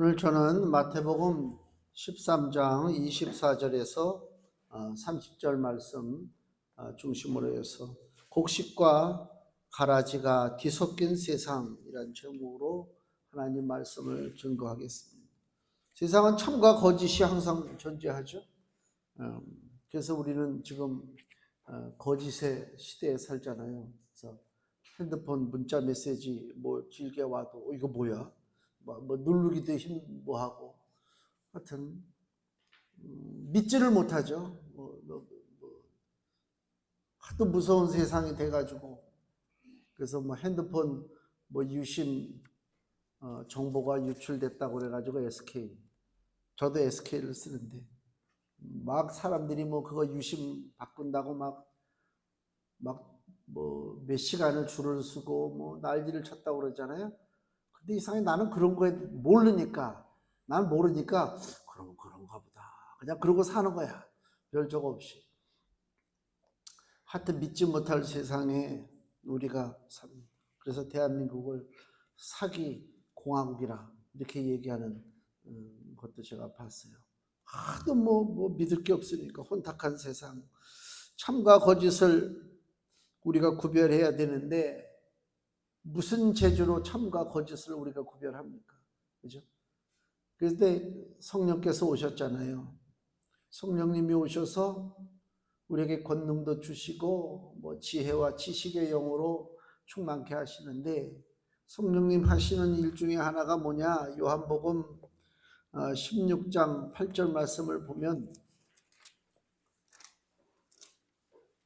오늘 저는 마태복음 13장 24절에서 30절 말씀 중심으로 해서 곡식과 가라지가 뒤섞인 세상이라는 제목으로 하나님 말씀을 증거하겠습니다. 세상은 참과 거짓이 항상 존재하죠. 그래서 우리는 지금 거짓의 시대에 살잖아요. 그래서 핸드폰 문자 메시지 뭐 길게 와도 이거 뭐야? 뭐 누르기도 뭐하고 하여튼 믿지를 못하죠. 하도 무서운 세상이 돼가지고 그래서 뭐 핸드폰 뭐 유심 정보가 유출됐다고 그래가지고 SK 저도 SK를 쓰는데 막 사람들이 뭐 그거 유심 바꾼다고 막 뭐 몇 시간을 줄을 서고 뭐 난리를 쳤다고 그러잖아요. 근데 이상하게 나는 그런 거에 난 모르니까 그럼 그런가 보다 그냥 그러고 사는 거야. 별적 없이. 하여튼 믿지 못할 세상에 우리가 삽니다. 그래서 대한민국을 사기 공화국이라 이렇게 얘기하는 것도 제가 봤어요. 하도 뭐 믿을 게 없으니까 혼탁한 세상. 참과 거짓을 우리가 구별해야 되는데 무슨 재주로 참과 거짓을 우리가 구별합니까? 그죠? 그런데 성령께서 오셨잖아요. 성령님이 오셔서 우리에게 권능도 주시고 뭐 지혜와 지식의 영으로 충만케 하시는데 성령님 하시는 일 중에 하나가 뭐냐? 요한복음 16장 8절 말씀을 보면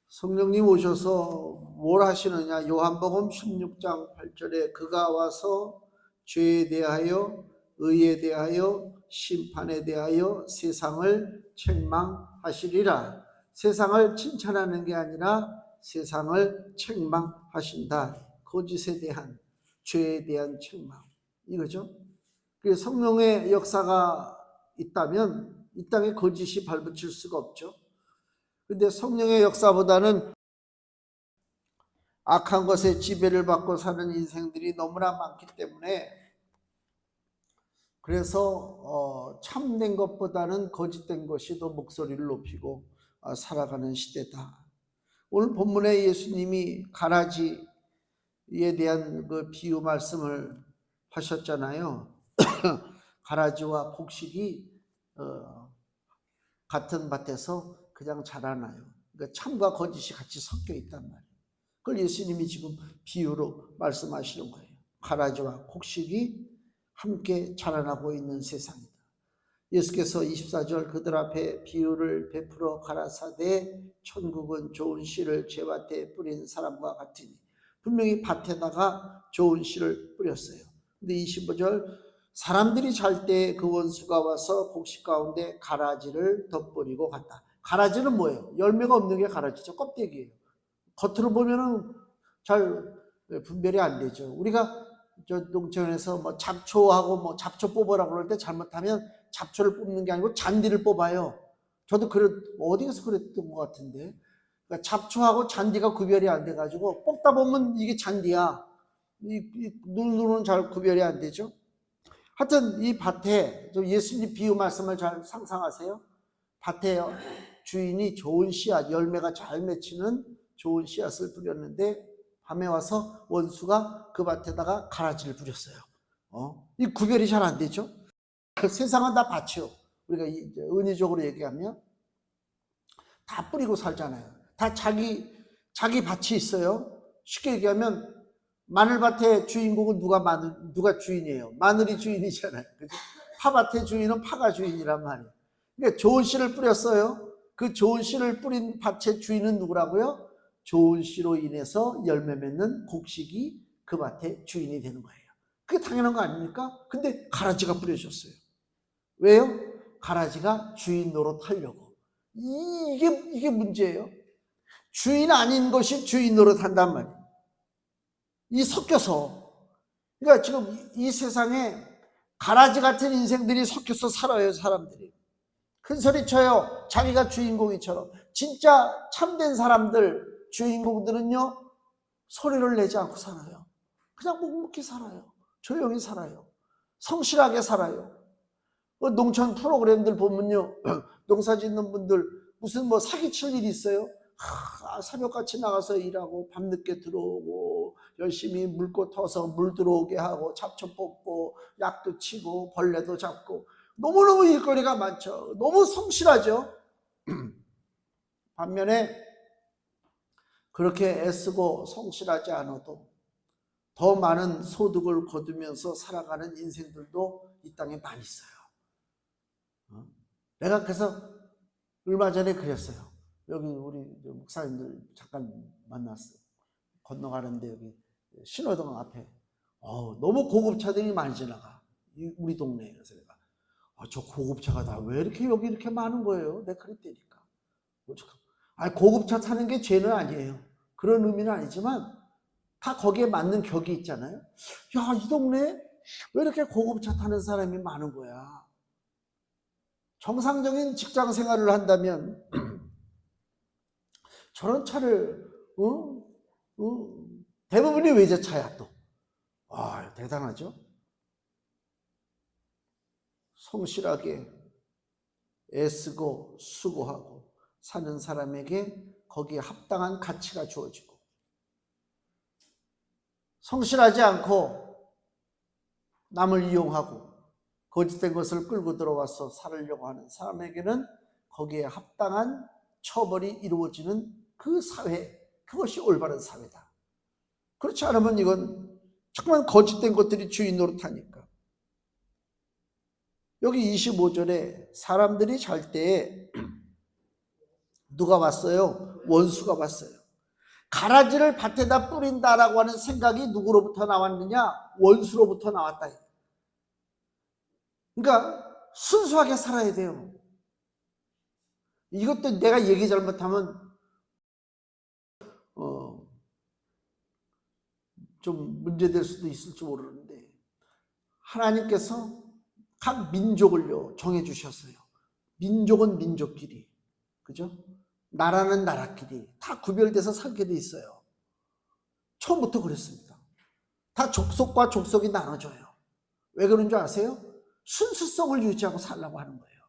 성령님 오셔서 뭘 하시느냐? 요한복음 16장 8절에 그가 와서 죄에 대하여 의에 대하여 심판에 대하여 세상을 책망하시리라. 세상을 칭찬하는 게 아니라 세상을 책망하신다. 거짓에 대한 죄에 대한 책망 이거죠. 그래서 성령의 역사가 있다면 이 땅에 거짓이 발붙일 수가 없죠. 근데 성령의 역사보다는 악한 것에 지배를 받고 사는 인생들이 너무나 많기 때문에 그래서 참된 것보다는 거짓된 것이 더 목소리를 높이고 살아가는 시대다. 오늘 본문에 예수님이 가라지에 대한 그 비유 말씀을 하셨잖아요. 가라지와 곡식이 같은 밭에서 그냥 자라나요. 그러니까 참과 거짓이 같이 섞여 있단 말이에요. 그걸 예수님이 지금 비유로 말씀하시는 거예요. 가라지와 곡식이 함께 자라나고 있는 세상이다. 예수께서 24절 그들 앞에 비유를 베풀어 가라사대 천국은 좋은 씨를 제밭에 뿌린 사람과 같으니 분명히 밭에다가 좋은 씨를 뿌렸어요. 근데 25절 사람들이 잘 때 그 원수가 와서 곡식 가운데 가라지를 덧버리고 갔다. 가라지는 뭐예요? 열매가 없는 게 가라지죠. 껍데기예요. 겉으로 보면은 잘 분별이 안 되죠. 우리가 저 농촌에서 뭐 잡초하고 뭐 잡초 뽑으라고 그럴 때 잘못하면 잡초를 뽑는 게 아니고 잔디를 뽑아요. 저도 어디에서 그랬던 것 같은데. 그러니까 잡초하고 잔디가 구별이 안 돼가지고 뽑다 보면 이게 잔디야. 눈으로는 잘 구별이 안 되죠. 하여튼 이 밭에 예수님 비유 말씀을 잘 상상하세요. 밭에 주인이 좋은 씨앗, 열매가 잘 맺히는 좋은 씨앗을 뿌렸는데 밤에 와서 원수가 그 밭에다가 가라지를 뿌렸어요. 이 구별이 잘 안 되죠. 그 세상은 다 밭이요. 우리가 은유적으로 얘기하면 다 뿌리고 살잖아요. 다 자기 밭이 있어요. 쉽게 얘기하면 마늘밭의 주인공은 누가 주인이에요? 마늘이 주인이잖아요. 그죠? 파밭의 주인은 파가 주인이란 말이에요. 그러니까 좋은 씨를 뿌렸어요. 그 좋은 씨를 뿌린 밭의 주인은 누구라고요? 좋은 씨로 인해서 열매 맺는 곡식이 그 밭의 주인이 되는 거예요. 그게 당연한 거 아닙니까? 근데 가라지가 뿌려졌어요. 왜요? 가라지가 주인 노릇하려고. 이게 문제예요. 주인 아닌 것이 주인 노릇한단 말이에요. 이 섞여서. 그러니까 지금 이 세상에 가라지 같은 인생들이 섞여서 살아요, 사람들이. 큰 소리 쳐요. 자기가 주인공이처럼. 진짜 참된 사람들, 주인공들은요, 소리를 내지 않고 살아요. 그냥 묵묵히 살아요. 조용히 살아요. 성실하게 살아요. 농촌 프로그램들 보면요, 농사 짓는 분들 무슨 뭐 사기칠 일이 있어요? 새벽같이 나가서 일하고 밤늦게 들어오고 열심히 물고 터서 물 들어오게 하고 잡초 뽑고 약도 치고 벌레도 잡고 너무너무 일거리가 많죠. 너무 성실하죠. 반면에 그렇게 애쓰고 성실하지 않아도 더 많은 소득을 거두면서 살아가는 인생들도 이 땅에 많이 있어요. 내가 그래서 얼마 전에 그랬어요. 여기 우리 목사님들 잠깐 만났어요. 건너가는데 여기 신호등 앞에 너무 고급차들이 많이 지나가. 우리 동네에. 그래서 내가 저 고급차가 다 왜 이렇게 여기 이렇게 많은 거예요? 내가 그랬다니까. 아니, 고급차 타는 게 죄는 아니에요. 그런 의미는 아니지만 다 거기에 맞는 격이 있잖아요. 야, 이 동네에 왜 이렇게 고급차 타는 사람이 많은 거야? 정상적인 직장 생활을 한다면 저런 차를 대부분이 외제차야 또. 대단하죠. 성실하게 애쓰고 수고하고 사는 사람에게 거기에 합당한 가치가 주어지고, 성실하지 않고 남을 이용하고 거짓된 것을 끌고 들어와서 살으려고 하는 사람에게는 거기에 합당한 처벌이 이루어지는 그 사회, 그것이 올바른 사회다. 그렇지 않으면 이건 정말 거짓된 것들이 주인 노릇하니까. 여기 25절에 사람들이 잘 때에 누가 왔어요? 원수가 왔어요. 가라지를 밭에다 뿌린다라고 하는 생각이 누구로부터 나왔느냐? 원수로부터 나왔다. 그러니까 순수하게 살아야 돼요. 이것도 내가 얘기 잘못하면 좀 문제될 수도 있을지 모르는데, 하나님께서 각 민족을요 정해주셨어요. 민족은 민족끼리, 그죠? 나라는 나라끼리 다 구별돼서 살게 돼 있어요. 처음부터 그랬습니다. 다 족속과 족속이 나눠져요. 왜 그런 줄 아세요? 순수성을 유지하고 살라고 하는 거예요.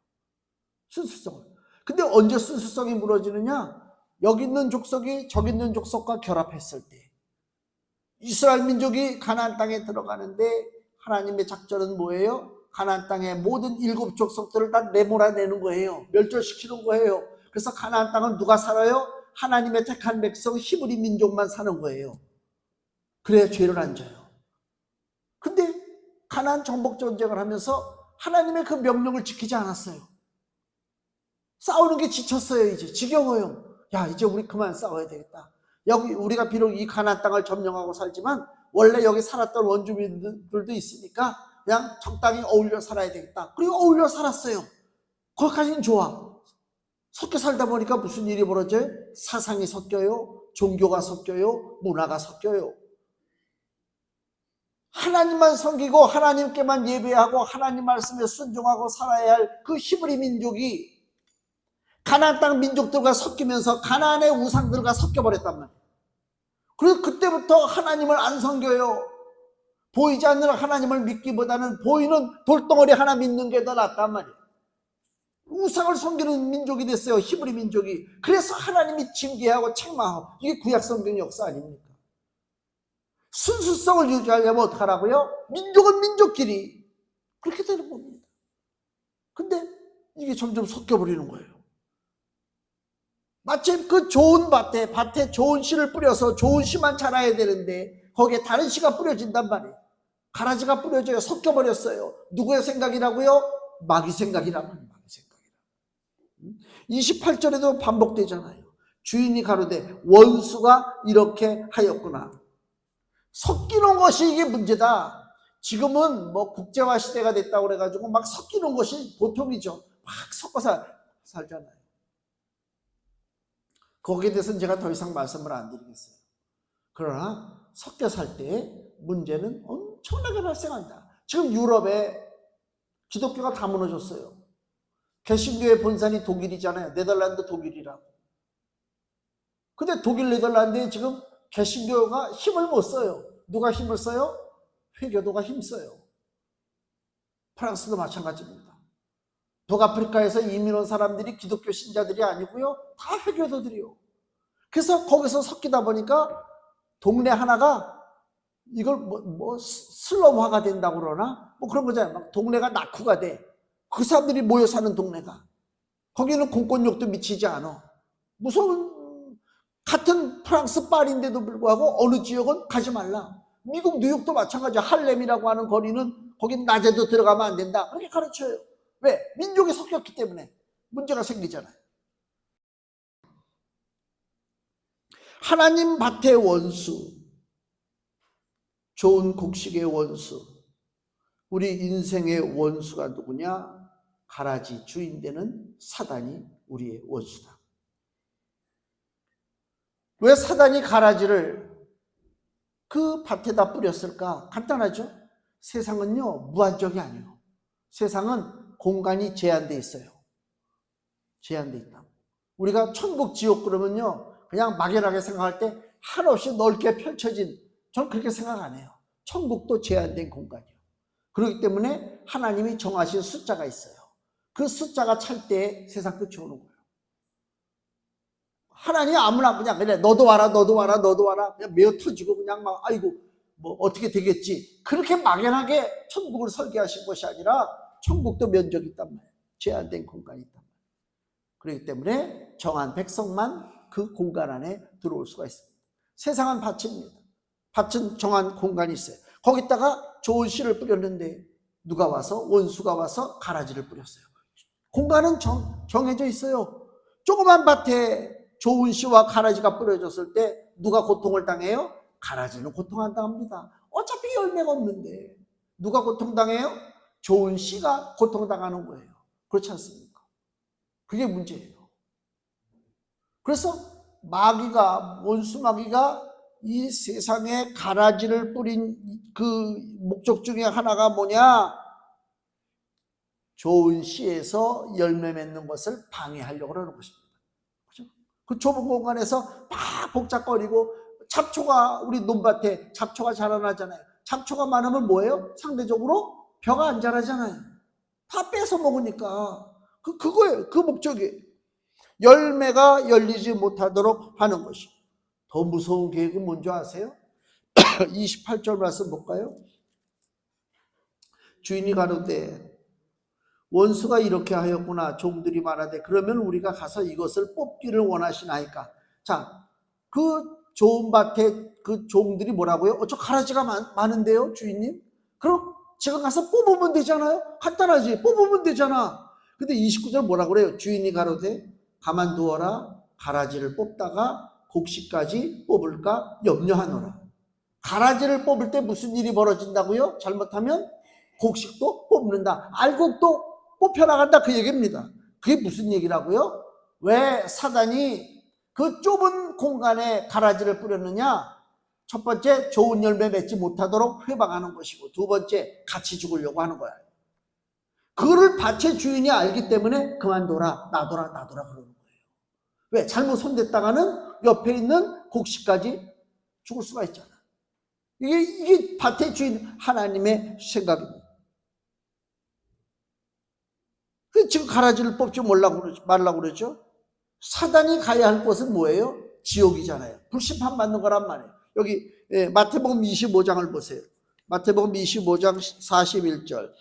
순수성을. 근데 언제 순수성이 무너지느냐? 여기 있는 족속이 저기 있는 족속과 결합했을 때. 이스라엘 민족이 가나안 땅에 들어가는데 하나님의 작전은 뭐예요? 가나안 땅의 모든 7 족속들을 다 내몰아내는 거예요. 멸절시키는 거예요. 그래서 가나안 땅은 누가 살아요? 하나님의 택한 백성 히브리 민족만 사는 거예요. 그래야 죄를 안 져요. 근데 가나안 정복 전쟁을 하면서 하나님의 그 명령을 지키지 않았어요. 싸우는 게 지쳤어요. 이제 지겨워요. 야, 이제 우리 그만 싸워야 되겠다. 여기 우리가 비록 이 가나안 땅을 점령하고 살지만 원래 여기 살았던 원주민들도 있으니까 그냥 적당히 어울려 살아야 되겠다. 그리고 어울려 살았어요. 거기까지는 좋아. 섞여 살다 보니까 무슨 일이 벌어져요? 사상이 섞여요. 종교가 섞여요. 문화가 섞여요. 하나님만 섬기고 하나님께만 예배하고 하나님 말씀에 순종하고 살아야 할 그 히브리 민족이 가나안 땅 민족들과 섞이면서 가나안의 우상들과 섞여버렸단 말이에요. 그래서 그때부터 하나님을 안 섬겨요. 보이지 않는 하나님을 믿기보다는 보이는 돌덩어리 하나 믿는 게 더 낫단 말이에요. 우상을 섬기는 민족이 됐어요. 히브리 민족이. 그래서 하나님이 징계하고 책망하고. 이게 구약 성경 역사 아닙니까? 순수성을 유지하려면 어떡하라고요? 민족은 민족끼리 그렇게 되는 겁니다. 근데 이게 점점 섞여버리는 거예요. 마침 그 좋은 밭에 좋은 씨를 뿌려서 좋은 씨만 자라야 되는데 거기에 다른 씨가 뿌려진단 말이에요. 가라지가 뿌려져요. 섞여버렸어요. 누구의 생각이라고요? 마귀 생각이라고 하는 마귀 생각이라고. 28절에도 반복되잖아요. 주인이 가로되 원수가 이렇게 하였구나. 섞이는 것이 이게 문제다. 지금은 뭐 국제화 시대가 됐다고 그래가지고 막 섞이는 것이 보통이죠. 막 섞어서 살잖아요. 거기에 대해서는 제가 더 이상 말씀을 안 드리겠어요. 그러나 섞여 살 때 문제는 엄청나게 발생한다. 지금 유럽에 기독교가 다 무너졌어요. 개신교의 본산이 독일이잖아요. 네덜란드 독일이라고. 근데 독일 네덜란드에 지금 개신교가 힘을 못 써요. 누가 힘을 써요? 회교도가 힘써요. 프랑스도 마찬가지입니다. 북아프리카에서 이민 온 사람들이 기독교 신자들이 아니고요, 다 회교도들이요. 그래서 거기서 섞이다 보니까 동네 하나가 이걸 슬럼화가 된다고 그러나 뭐 그런 거잖아요. 막 동네가 낙후가 돼. 그 사람들이 모여 사는 동네가. 거기는 공권력도 미치지 않아. 무서운, 같은 프랑스 파리인데도 불구하고 어느 지역은 가지 말라. 미국 뉴욕도 마찬가지야. 할렘이라고 하는 거리는 거긴 낮에도 들어가면 안 된다. 그렇게 가르쳐요. 왜? 민족이 섞였기 때문에 문제가 생기잖아요. 하나님 밭의 원수, 좋은 곡식의 원수, 우리 인생의 원수가 누구냐? 가라지 주인 되는 사단이 우리의 원수다. 왜 사단이 가라지를 그 밭에다 뿌렸을까? 간단하죠. 세상은요, 무한정이 아니에요. 세상은 공간이 제한되어 있어요. 제한되어 있다. 우리가 천국, 지옥 그러면요, 그냥 막연하게 생각할 때 한없이 넓게 펼쳐진, 저는 그렇게 생각 안 해요. 천국도 제한된 공간이에요. 그렇기 때문에 하나님이 정하신 숫자가 있어요. 그 숫자가 찰 때 세상 끝이 오는 거예요. 하나님이 아무나 그냥 그래 너도 와라 너도 와라 너도 와라 그냥 메어 터지고 그냥 막 아이고 뭐 어떻게 되겠지, 그렇게 막연하게 천국을 설계하신 것이 아니라 천국도 면적이 있단 말이에요. 제한된 공간이 있단 말이에요. 그렇기 때문에 정한 백성만 그 공간 안에 들어올 수가 있습니다. 세상은 밭입니다. 밭은 정한 공간이 있어요. 거기다가 좋은 씨를 뿌렸는데 누가 와서, 원수가 와서 가라지를 뿌렸어요. 공간은 정해져 있어요. 조그만 밭에 좋은 씨와 가라지가 뿌려졌을 때 누가 고통을 당해요? 가라지는 고통 안 당합니다. 어차피 열매가 없는데 누가 고통당해요? 좋은 씨가 고통당하는 거예요. 그렇지 않습니까? 그게 문제예요. 그래서 마귀가, 원수 마귀가 이 세상에 가라지를 뿌린 그 목적 중에 하나가 뭐냐? 좋은 씨에서 열매 맺는 것을 방해하려고 하는 것입니다. 그렇죠? 그 좁은 공간에서 막 복잡거리고, 잡초가, 우리 논밭에 잡초가 자라나잖아요. 잡초가 많으면 뭐예요? 상대적으로 벼가 안 자라잖아요. 다 뺏어 먹으니까. 그거예요. 그 목적이에요. 열매가 열리지 못하도록 하는 것이. 더 무서운 계획은 뭔지 아세요? 28절 말씀 볼까요? 주인이 가로되 원수가 이렇게 하였구나. 종들이 말하되 그러면 우리가 가서 이것을 뽑기를 원하시나이까. 자, 그 좋은 밭에 그 종들이 뭐라고요? 저 가라지가 많은데요, 주인님? 그럼 제가 가서 뽑으면 되잖아요? 간단하지. 뽑으면 되잖아. 근데 29절 뭐라 그래요? 주인이 가로되 가만두어라. 가라지를 뽑다가 곡식까지 뽑을까 염려하노라. 가라지를 뽑을 때 무슨 일이 벌어진다고요? 잘못하면 곡식도 뽑는다. 알고 또 뽑혀나간다, 그 얘기입니다. 그게 무슨 얘기라고요? 왜 사단이 그 좁은 공간에 가라지를 뿌렸느냐? 첫 번째, 좋은 열매 맺지 못하도록 회방하는 것이고, 두 번째, 같이 죽으려고 하는 거야. 그거를 밭의 주인이 알기 때문에 그만둬라, 놔둬라 그러는 거예요. 왜? 잘못 손댔다가는 옆에 있는 곡식까지 죽을 수가 있잖아. 이게 밭의 주인 하나님의 생각입니다. 지금 가라지를 뽑지 말라고 그러죠. 사단이 가야 할 곳은 뭐예요? 지옥이잖아요. 불심판 받는 거란 말이에요. 여기 마태복음 25장을 보세요. 마태복음 25장 41절.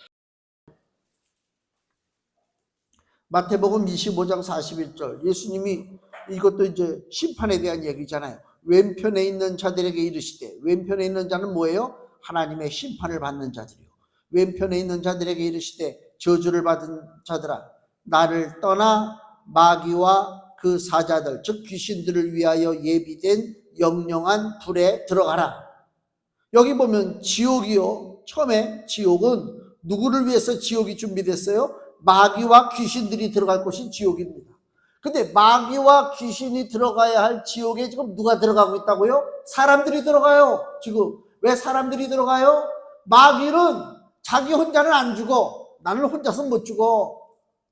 마태복음 25장 41절. 예수님이, 이것도 이제 심판에 대한 얘기잖아요. 왼편에 있는 자들에게 이르시되, 왼편에 있는 자는 뭐예요? 하나님의 심판을 받는 자들이요. 왼편에 있는 자들에게 이르시되 저주를 받은 자들아, 나를 떠나 마귀와 그 사자들, 즉 귀신들을 위하여 예비된 영영한 불에 들어가라. 여기 보면 지옥이요. 처음에 지옥은 누구를 위해서 지옥이 준비됐어요? 마귀와 귀신들이 들어갈 곳이 지옥입니다. 근데 마귀와 귀신이 들어가야 할 지옥에 지금 누가 들어가고 있다고요? 사람들이 들어가요. 지금 왜 사람들이 들어가요? 마귀는 자기 혼자는 안 죽어. 나는 혼자서 못 죽어.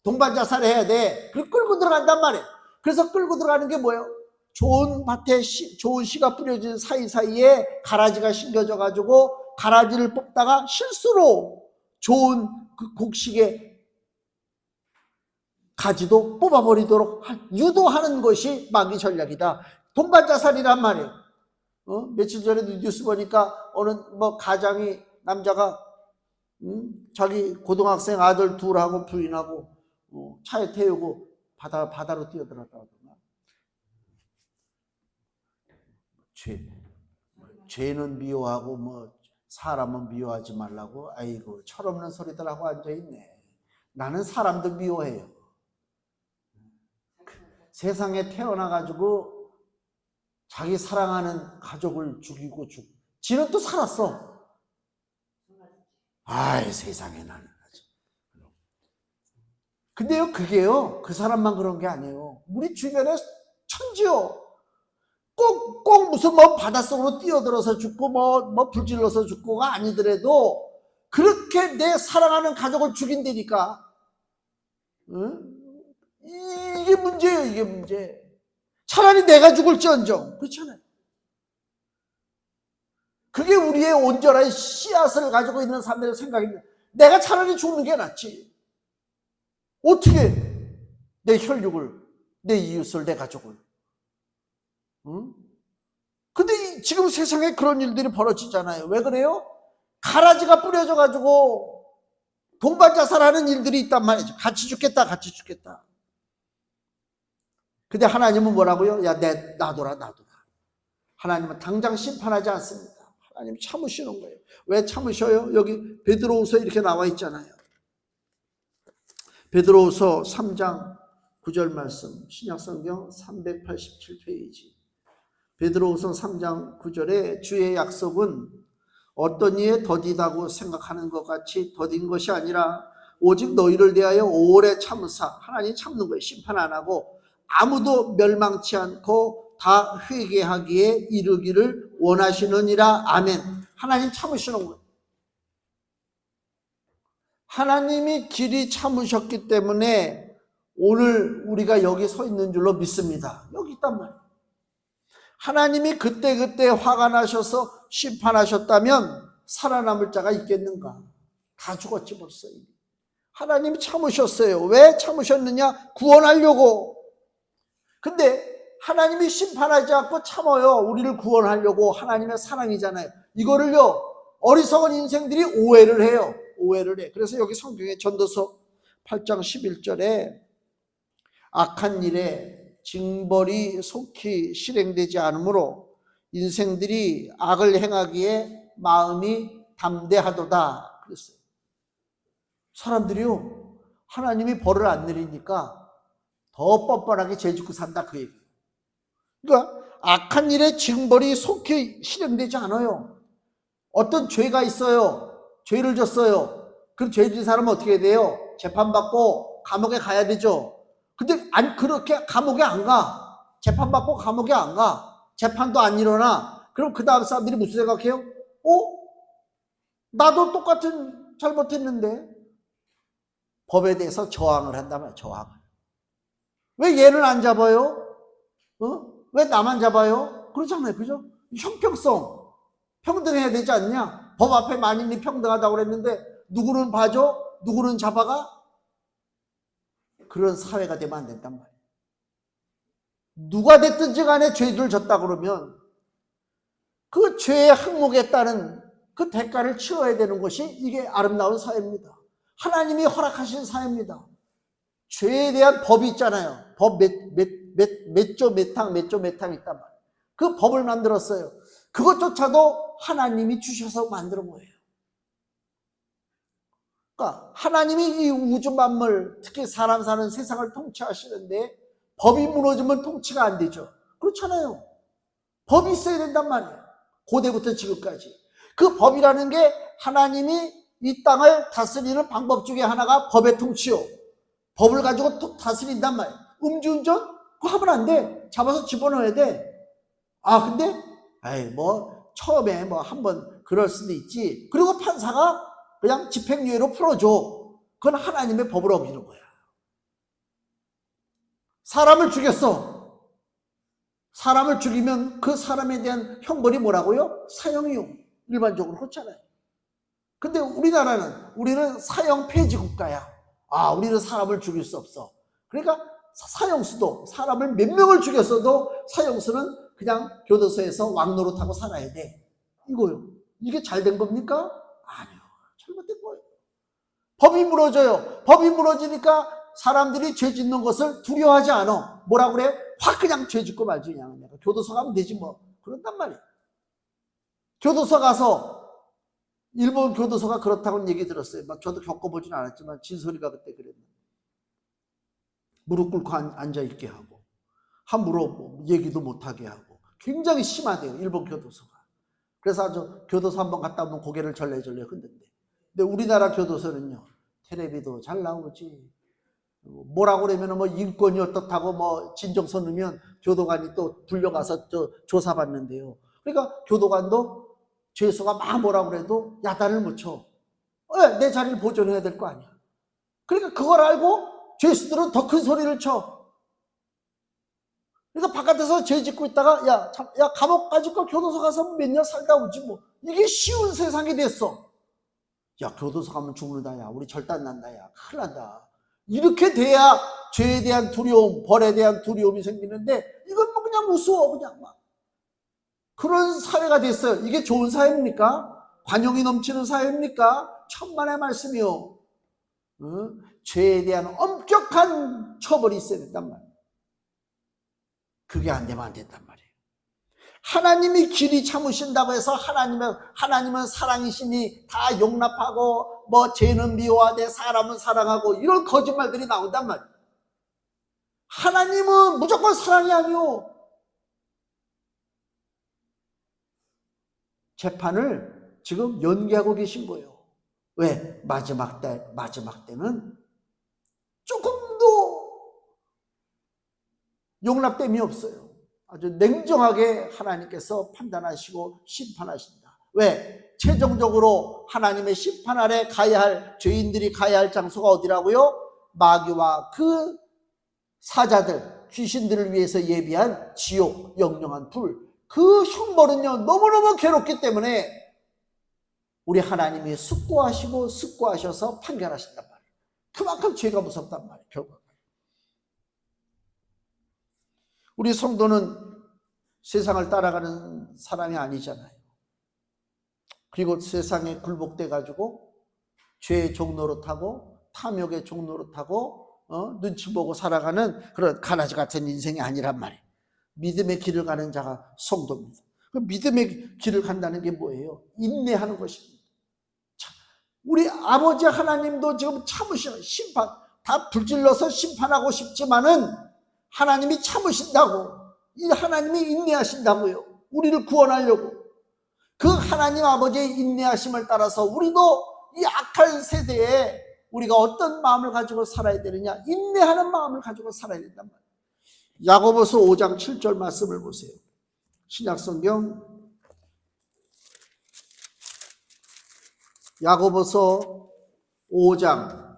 동반자살 해야 돼. 그걸 끌고 들어간단 말이에요. 그래서 끌고 들어가는 게 뭐예요? 좋은 밭에 좋은 씨가 뿌려진 사이사이에 가라지가 심겨져 가지고 가라지를 뽑다가 실수로 좋은 그 곡식에 가지도 뽑아버리도록 유도하는 것이 마귀 전략이다. 동반자살이란 말이에요. 며칠 전에도 뉴스 보니까 어느 가장이 남자가 자기 고등학생 아들 둘하고 부인하고 차에 태우고 바다로 뛰어들었다고 하더만. 죄는 미워하고 사람은 미워하지 말라고. 아이고, 철없는 소리들 하고 앉아있네. 나는 사람도 미워해요. 세상에 태어나가지고 자기 사랑하는 가족을 죽이고 지는 또 살았어. 아이, 세상에 나는. 근데요, 그게요, 그 사람만 그런 게 아니에요. 우리 주변에 천지요. 꼭 무슨 바닷속으로 뛰어들어서 죽고 불질러서 죽고가 아니더라도 그렇게 내 사랑하는 가족을 죽인다니까. 응? 이게 문제예요, 이게 문제. 차라리 내가 죽을지언정. 그렇잖아요. 그게 우리의 온전한 씨앗을 가지고 있는 사람들의 생각입니다. 내가 차라리 죽는 게 낫지. 어떻게 내 혈육을, 내 이웃을, 내 가족을. 응? 근데 지금 세상에 그런 일들이 벌어지잖아요. 왜 그래요? 가라지가 뿌려져가지고 동반자살하는 일들이 있단 말이죠. 같이 죽겠다, 같이 죽겠다. 근데 하나님은 뭐라고요? 야, 놔둬라. 하나님은 당장 심판하지 않습니다. 하나님 참으시는 거예요. 왜 참으셔요? 여기 베드로후서 이렇게 나와 있잖아요. 베드로후서 3장 9절 말씀, 신약성경 387페이지. 베드로후서 3장 9절에 주의 약속은 어떤 이에 더디다고 생각하는 것 같이 더딘 것이 아니라 오직 너희를 대하여 오래 참으사, 하나님 참는 거예요. 심판 안 하고 아무도 멸망치 않고 다 회개하기에 이르기를 원하시느니라. 아멘. 하나님 참으시는 거예요. 하나님이 길이 참으셨기 때문에 오늘 우리가 여기 서 있는 줄로 믿습니다. 여기 있단 말이에요. 하나님이 그때 화가 나셔서 심판하셨다면 살아남을 자가 있겠는가? 다 죽었지 벌써. 하나님이 참으셨어요. 왜 참으셨느냐? 구원하려고. 근데 하나님이 심판하지 않고 참아요. 우리를 구원하려고. 하나님의 사랑이잖아요. 이거를요, 어리석은 인생들이 오해를 해요. 오해를 해. 그래서 여기 성경에 전도서 8장 11절에 악한 일에 징벌이 속히 실행되지 않으므로 인생들이 악을 행하기에 마음이 담대하도다 그랬어요. 사람들이요, 하나님이 벌을 안 내리니까 더 뻔뻔하게 죄 짓고 산다 그 얘기예요. 그러니까 악한 일에 징벌이 속히 실행되지 않아요. 어떤 죄가 있어요. 죄를 졌어요. 그럼 죄 진 사람은 어떻게 돼요? 재판받고 감옥에 가야 되죠. 근데 그렇게 감옥에 안 가. 재판받고 감옥에 안 가. 재판도 안 일어나. 그럼 그 다음 사람들이 무슨 생각해요? 나도 똑같은 잘못했는데. 법에 대해서 저항을 한단 말이에요. 저항을. 왜 얘는 안 잡아요? 왜 나만 잡아요? 그렇잖아요. 그죠? 형평성. 평등해야 되지 않냐? 법 앞에 만인이 평등하다고 그랬는데 누구는 봐줘? 누구는 잡아가? 그런 사회가 되면 안 된단 말이에요. 누가 됐든지 간에 죄를 졌다 그러면 그 죄의 항목에 따른 그 대가를 치러야 되는 것이 이게 아름다운 사회입니다. 하나님이 허락하신 사회입니다. 죄에 대한 법이 있잖아요. 법 몇 조 몇 항 있단 말이에요. 그 법을 만들었어요. 그것조차도 하나님이 주셔서 만든 거예요. 그러니까 하나님이 이 우주 만물, 특히 사람 사는 세상을 통치하시는데 법이 무너지면 통치가 안 되죠. 그렇잖아요. 법이 있어야 된단 말이에요. 고대부터 지금까지. 그 법이라는 게 하나님이 이 땅을 다스리는 방법 중에 하나가 법의 통치요. 법을 가지고 다스린단 말이에요. 음주운전? 그거 하면 안 돼. 잡아서 집어넣어야 돼. 근데 처음에 한번 그럴 수도 있지. 그리고 판사가 그냥 집행유예로 풀어줘. 그건 하나님의 법을 어기는 거야. 사람을 죽였어. 사람을 죽이면 그 사람에 대한 형벌이 뭐라고요? 사형이요. 일반적으로 그렇잖아요. 근데 우리는 사형 폐지 국가야. 우리는 사람을 죽일 수 없어. 그러니까 사형수도 사람을 몇 명을 죽였어도 사형수는 그냥 교도소에서 왕노릇하고 살아야 돼. 이거요. 이게 잘된 겁니까? 아니요. 잘못된 거예요. 법이 무너져요. 법이 무너지니까 사람들이 죄 짓는 것을 두려워하지 않아. 뭐라 그래요? 확 그냥 죄 짓고 말지. 그냥 교도소 가면 되지 뭐. 그런단 말이에요. 교도소 가서 일본 교도소가 그렇다고는 얘기 들었어요. 저도 겪어보진 않았지만 진솔이가 그때 그랬는데 무릎 꿇고 앉아있게 하고 함부로 얘기도 못하게 하고 굉장히 심하대요. 일본 교도소가. 그래서 아주 교도소 한번 갔다 오면 고개를 절레절레 흔든대. 근데 우리나라 교도소는요, 텔레비도 잘 나오지. 뭐라고 그러면 뭐 인권이 어떻다고 뭐 진정서 넣으면 교도관이 또 불려가서 조사받는데요. 그러니까 교도관도 죄수가 막 뭐라고 그래도 야단을 못 쳐. 왜? 내 자리를 보존해야 될 거 아니야. 그러니까 그걸 알고 죄수들은 더 큰 소리를 쳐. 그러니까 바깥에서 죄 짓고 있다가 야 감옥 가지고 교도소 가서 몇 년 살다 오지 뭐. 이게 쉬운 세상이 됐어. 야 교도소 가면 죽는다. 야 우리 절단 난다. 야 큰일 난다. 이렇게 돼야 죄에 대한 두려움, 벌에 대한 두려움이 생기는데 이건 뭐 그냥 무서워. 그냥 막. 그런 사회가 됐어요. 이게 좋은 사회입니까? 관용이 넘치는 사회입니까? 천만의 말씀이요. 죄에 대한 엄격한 처벌이 있어야 된단 말이에요. 그게 안 되면 안 된단 말이에요. 하나님이 길이 참으신다고 해서 하나님은 사랑이시니 다 용납하고 뭐 죄는 미워하되 사람은 사랑하고 이런 거짓말들이 나온단 말이에요. 하나님은 무조건 사랑이 아니오. 재판을 지금 연기하고 계신 거예요. 왜? 마지막 때는 조금도 용납됨이 없어요. 아주 냉정하게 하나님께서 판단하시고 심판하신다. 왜? 최종적으로 하나님의 심판 아래 가야 할 죄인들이 가야 할 장소가 어디라고요? 마귀와 그 사자들, 귀신들을 위해서 예비한 지옥, 영영한 불. 그 형벌은요 너무너무 괴롭기 때문에 우리 하나님이 숙고하셔서 판결하신단 말이에요. 그만큼 죄가 무섭단 말이에요. 결국 우리 성도는 세상을 따라가는 사람이 아니잖아요. 그리고 세상에 굴복돼 가지고 죄의 종노릇하고 탐욕의 종노릇하고 눈치 보고 살아가는 그런 가라지 같은 인생이 아니란 말이에요. 믿음의 길을 가는 자가 성도입니다. 그 믿음의 길을 간다는 게 뭐예요? 인내하는 것입니다. 우리 아버지 하나님도 지금 참으시는 심판, 다 불질러서 심판하고 싶지만은 하나님이 참으신다고, 이 하나님이 인내하신다고요. 우리를 구원하려고. 그 하나님 아버지의 인내하심을 따라서 우리도 이 악한 세대에 우리가 어떤 마음을 가지고 살아야 되느냐? 인내하는 마음을 가지고 살아야 된단 말이에요. 야고보서 5장 7절 말씀을 보세요. 신약성경 야고보서 5장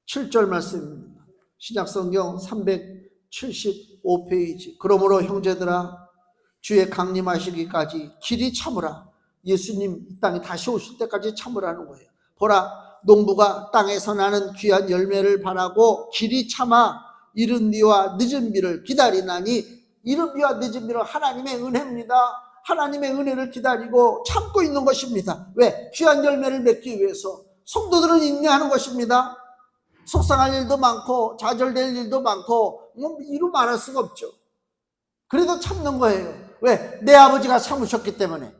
7절 말씀입니다. 신약성경 375페이지. 그러므로 형제들아 주의 강림하시기까지 길이 참으라. 예수님 이 땅에 다시 오실 때까지 참으라는 거예요. 보라 농부가 땅에서 나는 귀한 열매를 바라고 길이 참아 이른 비와 늦은 비를 기다리나니 이른 비와 늦은 비는 하나님의 은혜입니다. 하나님의 은혜를 기다리고 참고 있는 것입니다. 왜? 귀한 열매를 맺기 위해서. 성도들은 인내하는 것입니다. 속상할 일도 많고 좌절될 일도 많고 뭐 이루 말할 수가 없죠. 그래도 참는 거예요. 왜? 내 아버지가 참으셨기 때문에.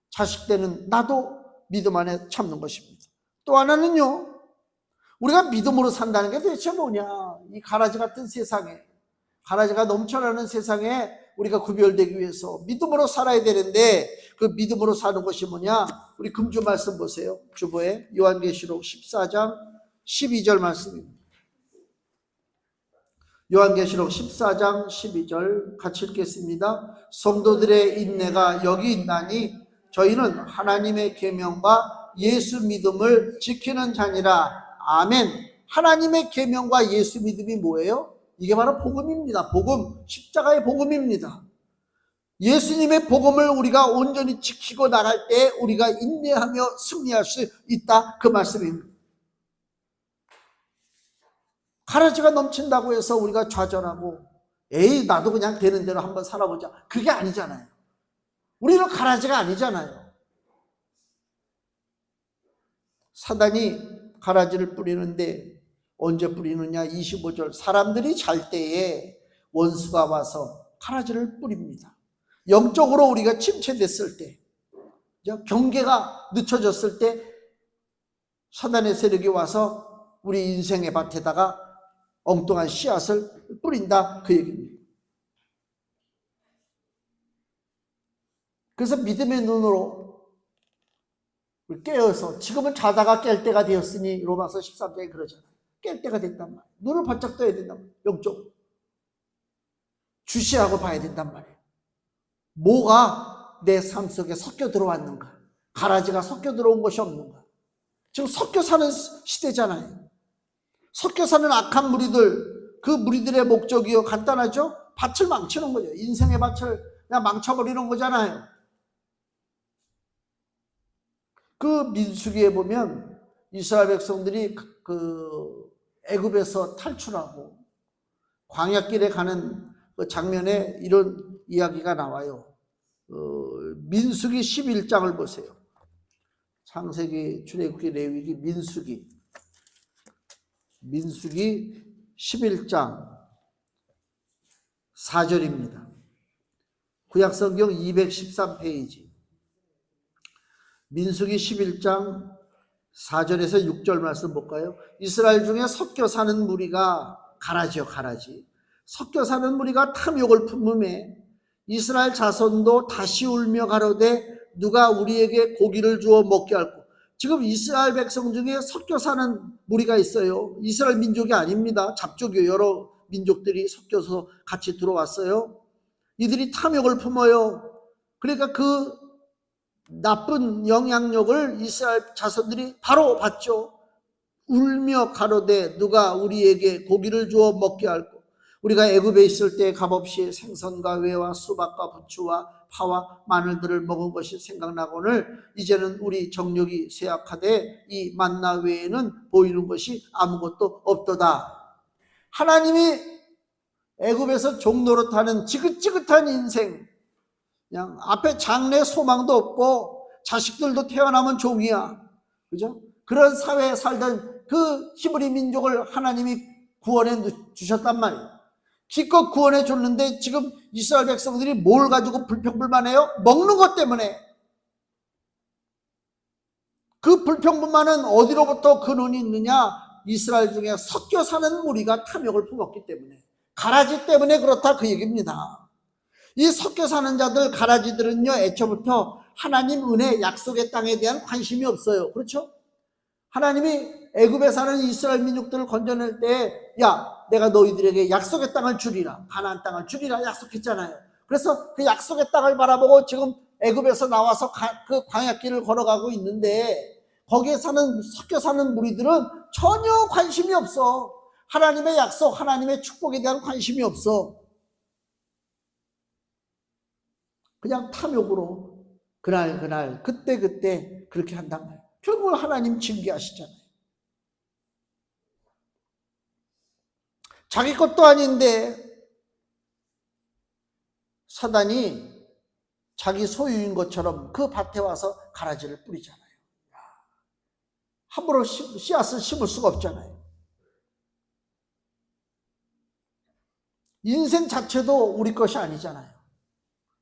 자식 때는 나도 믿음 안에 참는 것입니다. 또 하나는요, 우리가 믿음으로 산다는 게 도대체 뭐냐? 이 가라지 같은 세상에, 가라지가 넘쳐나는 세상에 우리가 구별되기 위해서 믿음으로 살아야 되는데 그 믿음으로 사는 것이 뭐냐? 우리 금주 말씀 보세요. 주보에 요한계시록 14장 12절 말씀입니다. 요한계시록 14장 12절 같이 읽겠습니다. 성도들의 인내가 여기 있나니 저희는 하나님의 계명과 예수 믿음을 지키는 자니라. 아멘. 하나님의 계명과 예수 믿음이 뭐예요? 이게 바로 복음입니다. 복음, 십자가의 복음입니다. 예수님의 복음을 우리가 온전히 지키고 나갈 때 우리가 인내하며 승리할 수 있다, 그 말씀입니다. 가라지가 넘친다고 해서 우리가 좌절하고 에이 나도 그냥 되는 대로 한번 살아보자, 그게 아니잖아요. 우리는 가라지가 아니잖아요. 사단이 가라지를 뿌리는데 언제 뿌리느냐? 25절, 사람들이 잘 때에 원수가 와서 가라지를 뿌립니다. 영적으로 우리가 침체됐을 때, 경계가 늦춰졌을 때 사단의 세력이 와서 우리 인생의 밭에다가 엉뚱한 씨앗을 뿌린다, 그 얘기입니다. 그래서 믿음의 눈으로 깨어서, 지금은 자다가 깰 때가 되었으니 로마서 13장에 그러잖아요. 깰 때가 됐단 말이에요. 눈을 바짝 떠야 된단 말이에요. 영적으로 주시하고 봐야 된단 말이에요. 뭐가 내 삶 속에 섞여 들어왔는가? 가라지가 섞여 들어온 것이 없는가? 지금 섞여 사는 시대잖아요. 섞여 사는 악한 무리들, 그 무리들의 목적이요, 간단하죠? 밭을 망치는 거죠. 인생의 밭을 그냥 망쳐버리는 거잖아요. 그 민수기에 보면 이스라엘 백성들이 그 애굽에서 탈출하고 광야길에 가는 그 장면에 이런 이야기가 나와요. 민수기 11장을 보세요. 창세기, 출애굽기, 레위기, 민수기 11장 4절입니다. 구약성경 213페이지. 민수기 11장 4절에서 6절 말씀 볼까요? 이스라엘 중에 섞여 사는 무리가, 가라지요, 가라지. 섞여 사는 무리가 탐욕을 품음에 이스라엘 자손도 다시 울며 가로되 누가 우리에게 고기를 주어 먹게 할꼬. 지금 이스라엘 백성 중에 섞여 사는 무리가 있어요. 이스라엘 민족이 아닙니다. 잡족이요. 여러 민족들이 섞여서 같이 들어왔어요. 이들이 탐욕을 품어요. 그러니까 그 나쁜 영향력을 이스라엘 자손들이 바로 받죠. 울며 가로되 누가 우리에게 고기를 주어 먹게 할꼬. 우리가 애굽에 있을 때 값없이 생선과 회와 수박과 부추와 파와 마늘들을 먹은 것이 생각나거늘 이제는 우리 정력이 쇠약하되 이 만나 외에는 보이는 것이 아무것도 없도다. 하나님이 애굽에서 종노릇하는 지긋지긋한 인생, 그냥 앞에 장래 소망도 없고 자식들도 태어나면 종이야, 그죠? 그런 사회에 살던 그 히브리 민족을 하나님이 구원해 주셨단 말이에요. 기껏 구원해 줬는데 지금 이스라엘 백성들이 뭘 가지고 불평불만해요? 먹는 것 때문에. 그 불평불만은 어디로부터 근원이 있느냐? 이스라엘 중에 섞여 사는 무리가 탐욕을 품었기 때문에, 가라지 때문에 그렇다, 그 얘기입니다. 이 섞여 사는 자들, 가라지들은요, 애초부터 하나님 은혜, 약속의 땅에 대한 관심이 없어요. 그렇죠? 하나님이 애굽에 사는 이스라엘 민족들을 건져낼 때, 야, 내가 너희들에게 약속의 땅을 주리라, 가나안 땅을 주리라 약속했잖아요. 그래서 그 약속의 땅을 바라보고 지금 애굽에서 나와서 그 광야길을 걸어가고 있는데, 거기에 사는, 섞여 사는 무리들은 전혀 관심이 없어. 하나님의 약속, 하나님의 축복에 대한 관심이 없어. 그냥 탐욕으로 그날 그때 그렇게 한단 말이에요. 결국은 하나님 징계하시잖아요. 자기 것도 아닌데 사단이 자기 소유인 것처럼 그 밭에 와서 가라지를 뿌리잖아요. 함부로 씨앗을 심을 수가 없잖아요. 인생 자체도 우리 것이 아니잖아요.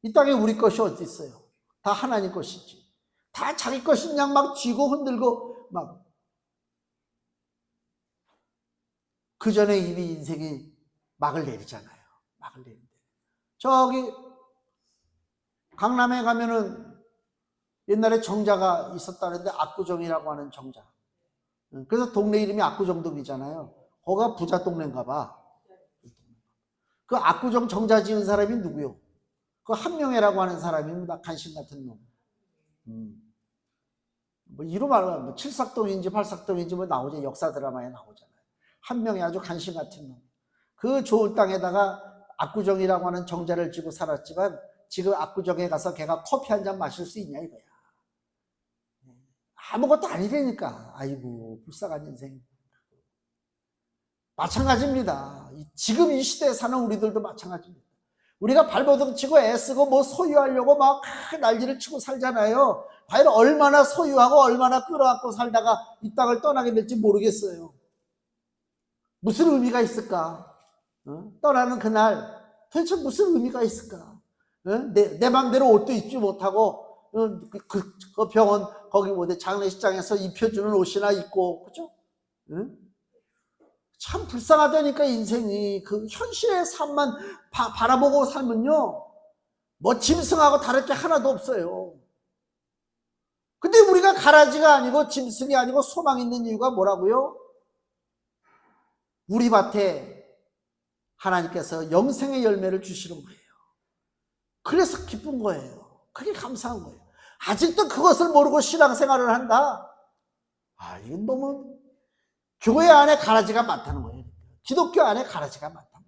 이 땅에 우리 것이 어디 있어요? 다 하나님 것이지. 다 자기 것인 양 막 쥐고 흔들고 막. 그 전에 이미 인생이 막을 내리잖아요. 막을 내린대. 저기 강남에 가면은 옛날에 정자가 있었다는데 압구정이라고 하는 정자. 그래서 동네 이름이 압구정동이잖아요. 거기가 부자 동네인가 봐. 그 압구정 정자 지은 사람이 누구요? 그 한명회라고 하는 사람입니다. 간신 같은 놈. 뭐 이로 말하면 뭐 칠삭동인지 팔삭동인지 뭐 나오죠. 역사 드라마에 나오잖아요. 한명회 아주 간신 같은 놈. 그 좋은 땅에다가 압구정이라고 하는 정자를 지고 살았지만 지금 압구정에 가서 걔가 커피 한 잔 마실 수 있냐 이거야. 아무것도 아니라니까. 아이고 불쌍한 인생. 마찬가지입니다. 지금 이 시대에 사는 우리들도 마찬가지입니다. 우리가 발버둥 치고 애쓰고 뭐 소유하려고 막 난리를 치고 살잖아요. 과연 얼마나 소유하고 얼마나 끌어안고 살다가 이 땅을 떠나게 될지 모르겠어요. 무슨 의미가 있을까? 떠나는 그날 도대체 무슨 의미가 있을까? 내 맘대로 옷도 입지 못하고 그 병원 거기 어디 장례식장에서 입혀주는 옷이나 입고, 그죠? 참 불쌍하다니까. 인생이 그 현실의 삶만 바라보고 살면요, 뭐 짐승하고 다를 게 하나도 없어요. 근데 우리가 가라지가 아니고 짐승이 아니고 소망 있는 이유가 뭐라고요? 우리 밭에 하나님께서 영생의 열매를 주시는 거예요. 그래서 기쁜 거예요. 그게 감사한 거예요. 아직도 그것을 모르고 신앙생활을 한다? 이건 너무 교회 안에 가라지가 많다는 거예요. 기독교 안에 가라지가 많다는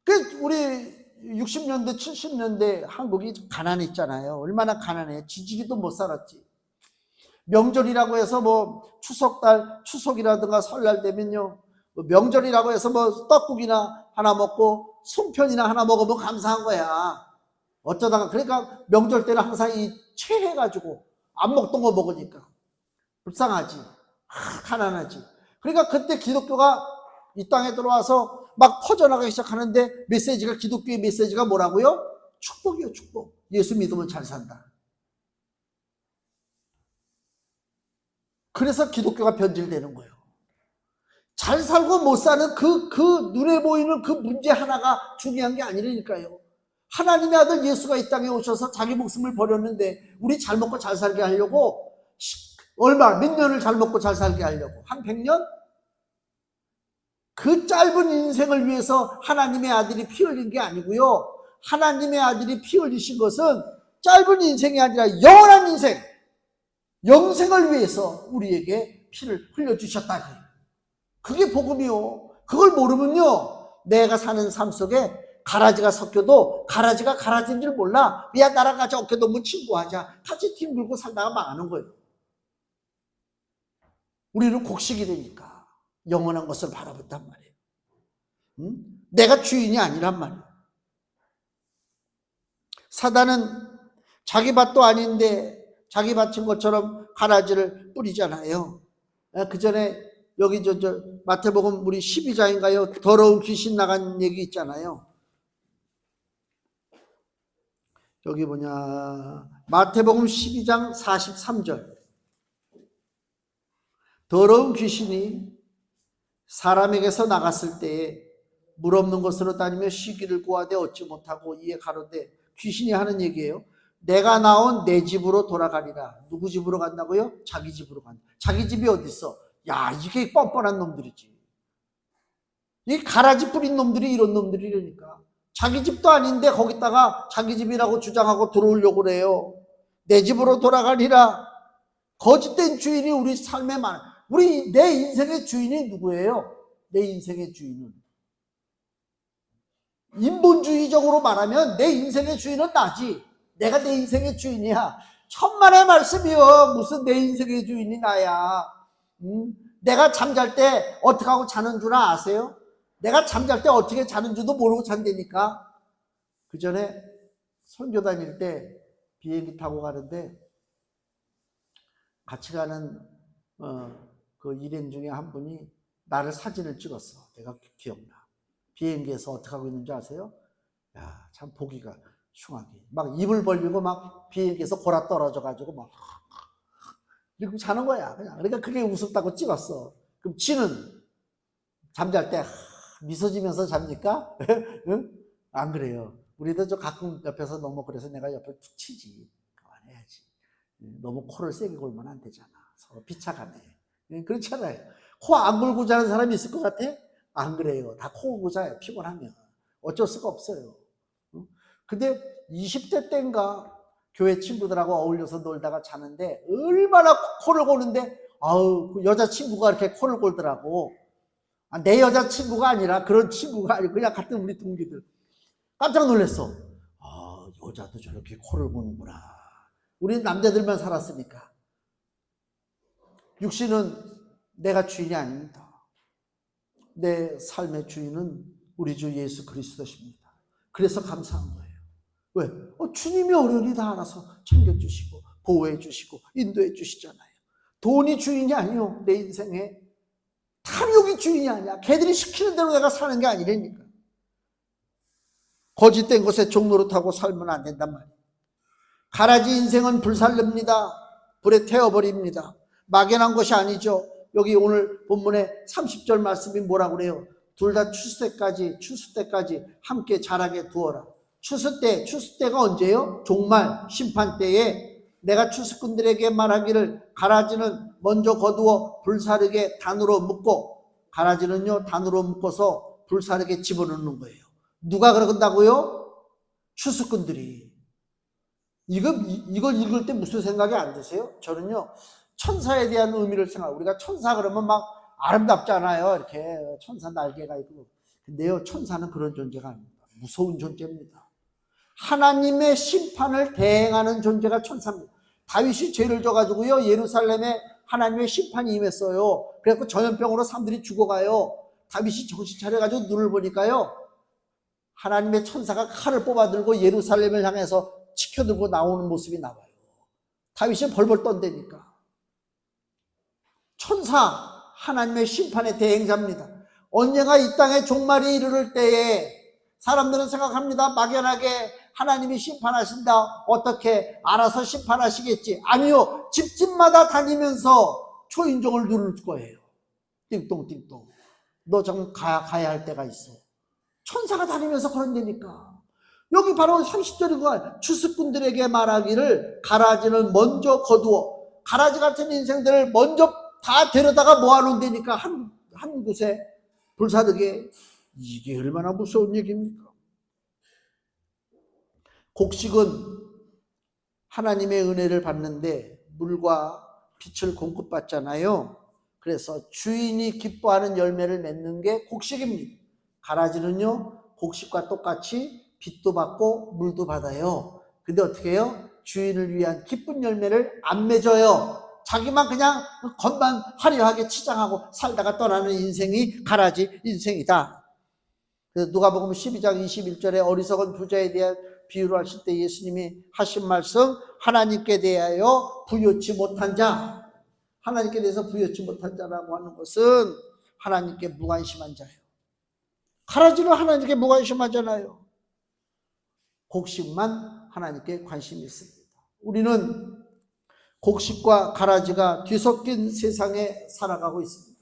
거예요. 우리 60년대 70년대 한국이 가난했잖아요. 얼마나 가난해. 지지기도 못 살았지. 명절이라고 해서 뭐 추석이라든가 설날 되면요, 명절이라고 해서 뭐 떡국이나 하나 먹고 송편이나 하나 먹으면 감사한 거야. 어쩌다가, 그러니까 명절 때는 항상 이 체해가지고 안 먹던 거 먹으니까 불쌍하지, 가난하지. 그러니까 그때 기독교가 이 땅에 들어와서 막 퍼져나가기 시작하는데 메시지가, 기독교의 메시지가 뭐라고요? 축복이요, 축복. 예수 믿으면 잘 산다. 그래서 기독교가 변질되는 거예요. 잘 살고 못 사는 그 눈에 보이는 그 문제 하나가 중요한 게 아니라니까요. 하나님의 아들 예수가 이 땅에 오셔서 자기 목숨을 버렸는데 우리 잘 먹고 잘 살게 하려고 몇 년을 잘 먹고 잘 살게 하려고, 한 100년? 그 짧은 인생을 위해서 하나님의 아들이 피 흘린 게 아니고요, 하나님의 아들이 피 흘리신 것은 짧은 인생이 아니라 영원한 인생, 영생을 위해서 우리에게 피를 흘려주셨다. 그게 복음이요. 그걸 모르면요, 내가 사는 삶 속에 가라지가 섞여도 가라지가 가라지인 줄 몰라. 야, 나랑 같이 어깨 동무 친구하자. 같이 팀 물고 살다가 망하는 거예요. 우리는 곡식이 되니까 영원한 것을 바라본단 말이에요. 내가 주인이 아니란 말이에요. 사단은 자기 밭도 아닌데 자기 밭인 것처럼 가라지를 뿌리잖아요. 그 전에 여기 마태복음 우리 12장인가요? 더러운 귀신 나간 얘기 있잖아요. 여기 마태복음 12장 43절. 더러운 귀신이 사람에게서 나갔을 때에 물 없는 곳으로 다니며 쉬기를 구하되 얻지 못하고 이에 가로되, 귀신이 하는 얘기예요. 내가 나온 내 집으로 돌아가리라. 누구 집으로 간다고요? 자기 집으로 간다. 자기 집이 어디 있어? 야, 이게 뻔뻔한 놈들이지. 이 가라지 뿌린 놈들이 이런 놈들이라니까. 자기 집도 아닌데 거기다가 자기 집이라고 주장하고 들어오려고 그래요. 내 집으로 돌아가리라. 거짓된 주인이 우리 삶에 많아. 내 인생의 주인이 누구예요? 내 인생의 주인은, 인본주의적으로 말하면 내 인생의 주인은 나지. 내가 내 인생의 주인이야. 천만의 말씀이요. 무슨 내 인생의 주인이 나야. 내가 잠잘 때 어떻게 하고 자는 줄 아세요? 내가 잠잘 때 어떻게 자는 줄도 모르고 잔다니까. 그 전에 선교 다닐 때 비행기 타고 가는데 같이 가는 그 일행 중에 한 분이 나를 사진을 찍었어. 내가 기억나. 비행기에서 어떻게 하고 있는지 아세요? 야, 참 보기가 흉하게 막 입을 벌리고 막 비행기에서 골아 떨어져 가지고 막 이렇게 자는 거야, 그냥. 그러니까 그게 우습다고 찍었어. 그럼 지는 잠잘 때 미소 지면서 잡니까? 응? 안 그래요. 우리도 가끔 옆에서 너무 그래서 내가 옆에 툭 치지. 그만해야지. 너무 코를 세게 골면 안 되잖아. 서로 비차가네. 그렇잖아요. 코 안 골고 자는 사람이 있을 것 같아? 안 그래요. 다 코 골고 자요. 피곤하면. 어쩔 수가 없어요. 근데 20대 때인가 교회 친구들하고 어울려서 놀다가 자는데 얼마나 코를 고는데, 그 여자친구가 이렇게 코를 골더라고. 내 여자친구가 아니라 그런 친구가 아니고 그냥 같은 우리 동기들. 깜짝 놀랐어. 여자도 저렇게 코를 고는구나. 우리는 남자들만 살았으니까. 육신은 내가 주인이 아닙니다. 내 삶의 주인은 우리 주 예수 그리스도십니다. 그래서 감사한 거예요. 왜? 주님이 어려운이 다 알아서 챙겨주시고 보호해 주시고 인도해 주시잖아요. 돈이 주인이 아니요. 내 인생에 탐욕이 주인이 아니야. 걔들이 시키는 대로 내가 사는 게 아니라니까. 거짓된 것에 종노릇하고 살면 안 된단 말이에요. 가라지 인생은 불살릅니다. 불에 태워버립니다. 막연한 것이 아니죠. 여기 오늘 본문의 30절 말씀이 뭐라고 그래요? 둘 다 추수 때까지 함께 자라게 두어라. 추수 때가 언제예요? 종말 심판 때에 내가 추수꾼들에게 말하기를 가라지는 먼저 거두어 불사르게 단으로 묶고, 가라지는요 단으로 묶어서 불사르게 집어넣는 거예요. 누가 그런다고요? 추수꾼들이. 이걸 읽을 때 무슨 생각이 안 드세요? 저는요 천사에 대한 의미를 생각하고, 우리가 천사 그러면 막 아름답잖아요. 이렇게 천사 날개가 있고. 근데요 천사는 그런 존재가 아닙니다. 무서운 존재입니다. 하나님의 심판을 대행하는 존재가 천사입니다. 다윗이 죄를 져가지고요 예루살렘에 하나님의 심판이 임했어요. 그래서 전염병으로 사람들이 죽어가요. 다윗이 정신 차려가지고 눈을 보니까요 하나님의 천사가 칼을 뽑아들고 예루살렘을 향해서 치켜들고 나오는 모습이 나와요. 다윗이 벌벌 떤다니까. 천사, 하나님의 심판의 대행자입니다. 언젠가 이 땅에 종말이 이르를 때에 사람들은 생각합니다. 막연하게 하나님이 심판하신다. 어떻게 알아서 심판하시겠지. 아니요. 집집마다 다니면서 초인종을 누를 거예요. 띵동띵동. 너 좀 가야 할 때가 있어. 천사가 다니면서 그런다니까. 여기 바로 30절이고 추수꾼들에게 말하기를 가라지는 먼저 거두어. 가라지 같은 인생들을 먼저 다 데려다가 모아놓는다니까. 한 곳에 불사르게. 이게 얼마나 무서운 얘기입니까? 곡식은 하나님의 은혜를 받는데 물과 빛을 공급받잖아요. 그래서 주인이 기뻐하는 열매를 맺는 게 곡식입니다. 가라지는요 곡식과 똑같이 빛도 받고 물도 받아요. 근데 어떻게 해요? 주인을 위한 기쁜 열매를 안 맺어요. 자기만 그냥 겉만 화려하게 치장하고 살다가 떠나는 인생이 가라지 인생이다. 그래서 누가복음 12장 21절에 어리석은 부자에 대한 비유를 하실 때 예수님이 하신 말씀, 하나님께 대하여 부요치 못한 자, 하나님께 대해서 부요치 못한 자라고 하는 것은 하나님께 무관심한 자예요. 가라지는 하나님께 무관심하잖아요. 곡식만 하나님께 관심이 있습니다. 우리는 곡식과 가라지가 뒤섞인 세상에 살아가고 있습니다.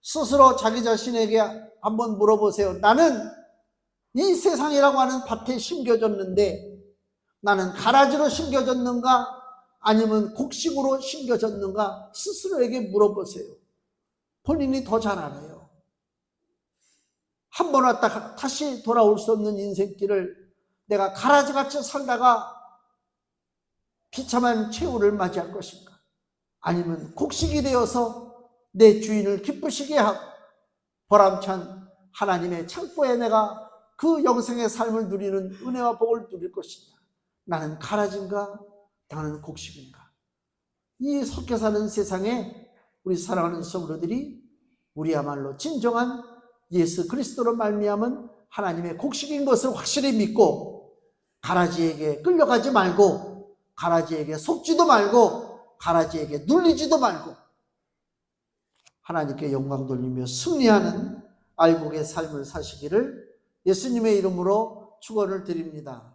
스스로 자기 자신에게 한번 물어보세요. 나는 이 세상이라고 하는 밭에 심겨졌는데 나는 가라지로 심겨졌는가 아니면 곡식으로 심겨졌는가 스스로에게 물어보세요. 본인이 더 잘 알아요. 한 번 왔다 다시 돌아올 수 없는 인생길을 내가 가라지같이 살다가 비참한 최후를 맞이할 것인가, 아니면 곡식이 되어서 내 주인을 기쁘시게 하고 보람찬 하나님의 창고에 내가 그 영생의 삶을 누리는 은혜와 복을 누릴 것이냐. 나는 가라지인가 나는 곡식인가. 이 섞여 사는 세상에 우리 사랑하는 성도들이 우리야말로 진정한 예수 그리스도로 말미암은 하나님의 곡식인 것을 확실히 믿고 가라지에게 끌려가지 말고 가라지에게 속지도 말고 가라지에게 눌리지도 말고 하나님께 영광 돌리며 승리하는 알곡의 삶을 사시기를 예수님의 이름으로 축원을 드립니다.